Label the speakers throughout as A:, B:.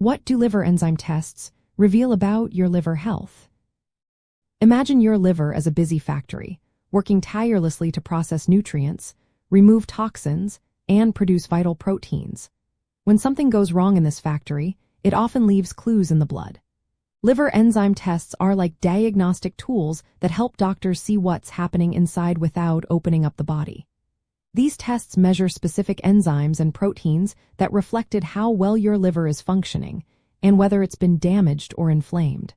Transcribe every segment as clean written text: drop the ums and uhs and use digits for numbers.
A: What do liver enzyme tests reveal about your liver health? Imagine your liver as a busy factory, working tirelessly to process nutrients, remove toxins, and produce vital proteins. When something goes wrong in this factory, it often leaves clues in the blood. Liver enzyme tests are like diagnostic tools that help doctors see what's happening inside without opening up the body. These tests measure specific enzymes and proteins that reflected how well your liver is functioning and whether it's been damaged or inflamed.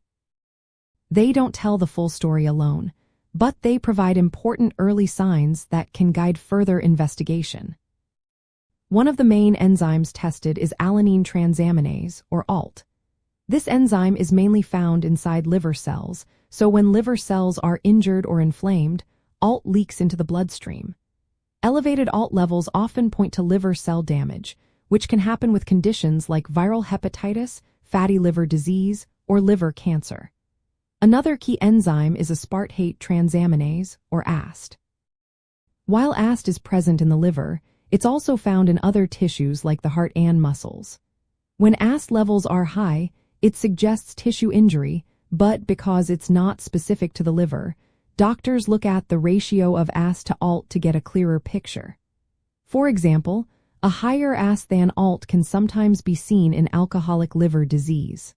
A: They don't tell the full story alone, but they provide important early signs that can guide further investigation. One of the main enzymes tested is alanine transaminase, or ALT. This enzyme is mainly found inside liver cells, so when liver cells are injured or inflamed, ALT leaks into the bloodstream. Elevated ALT levels often point to liver cell damage, which can happen with conditions like viral hepatitis, fatty liver disease, or liver cancer. Another key enzyme is aspartate transaminase, or AST. While AST is present in the liver, it's also found in other tissues like the heart and muscles. When AST levels are high, it suggests tissue injury, but because it's not specific to the liver, doctors look at the ratio of AST to ALT to get a clearer picture. For example, a higher AST than ALT can sometimes be seen in alcoholic liver disease.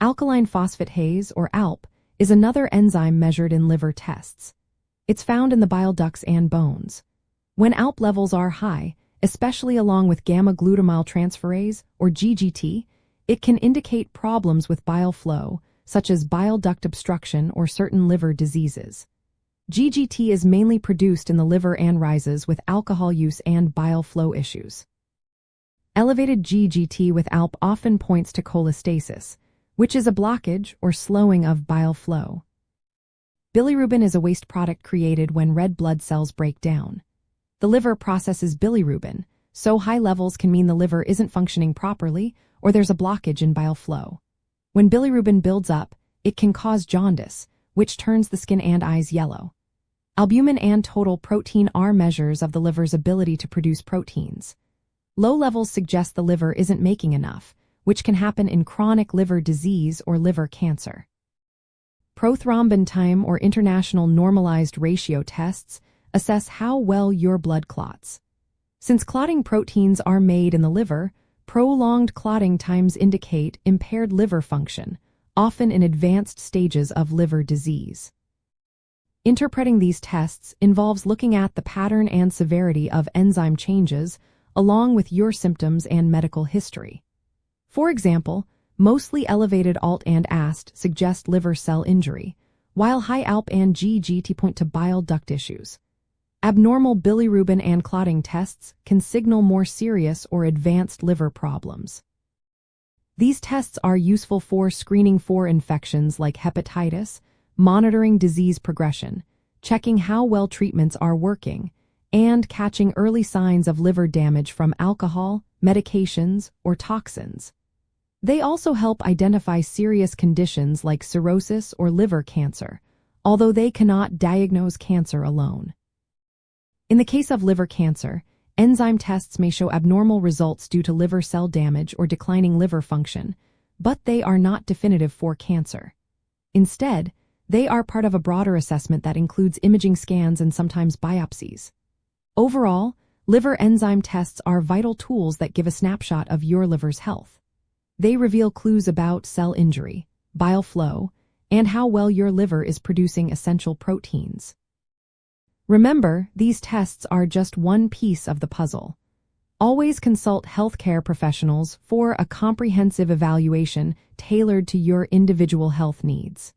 A: Alkaline phosphatase, or ALP, is another enzyme measured in liver tests. It's found in the bile ducts and bones. When ALP levels are high, especially along with gamma-glutamyl transferase, or GGT, it can indicate problems with bile flow, such as bile duct obstruction or certain liver diseases. GGT is mainly produced in the liver and rises with alcohol use and bile flow issues. Elevated GGT with ALP often points to cholestasis, which is a blockage or slowing of bile flow. Bilirubin is a waste product created when red blood cells break down. The liver processes bilirubin, so high levels can mean the liver isn't functioning properly or there's a blockage in bile flow. When bilirubin builds up, it can cause jaundice, which turns the skin and eyes yellow. Albumin and total protein are measures of the liver's ability to produce proteins. Low levels suggest the liver isn't making enough, which can happen in chronic liver disease or liver cancer. Prothrombin time, or international normalized ratio tests, assess how well your blood clots. Since clotting proteins are made in the liver, prolonged clotting times indicate impaired liver function, often in advanced stages of liver disease. Interpreting these tests involves looking at the pattern and severity of enzyme changes, along with your symptoms and medical history. For example, mostly elevated ALT and AST suggest liver cell injury, while high ALP and GGT point to bile duct issues. Abnormal bilirubin and clotting tests can signal more serious or advanced liver problems. These tests are useful for screening for infections like hepatitis, monitoring disease progression, checking how well treatments are working, and catching early signs of liver damage from alcohol, medications, or toxins. They also help identify serious conditions like cirrhosis or liver cancer, although they cannot diagnose cancer alone. In the case of liver cancer, enzyme tests may show abnormal results due to liver cell damage or declining liver function, but they are not definitive for cancer. Instead, they are part of a broader assessment that includes imaging scans and sometimes biopsies. Overall, liver enzyme tests are vital tools that give a snapshot of your liver's health. They reveal clues about cell injury, bile flow, and how well your liver is producing essential proteins. Remember, these tests are just one piece of the puzzle. Always consult healthcare professionals for a comprehensive evaluation tailored to your individual health needs.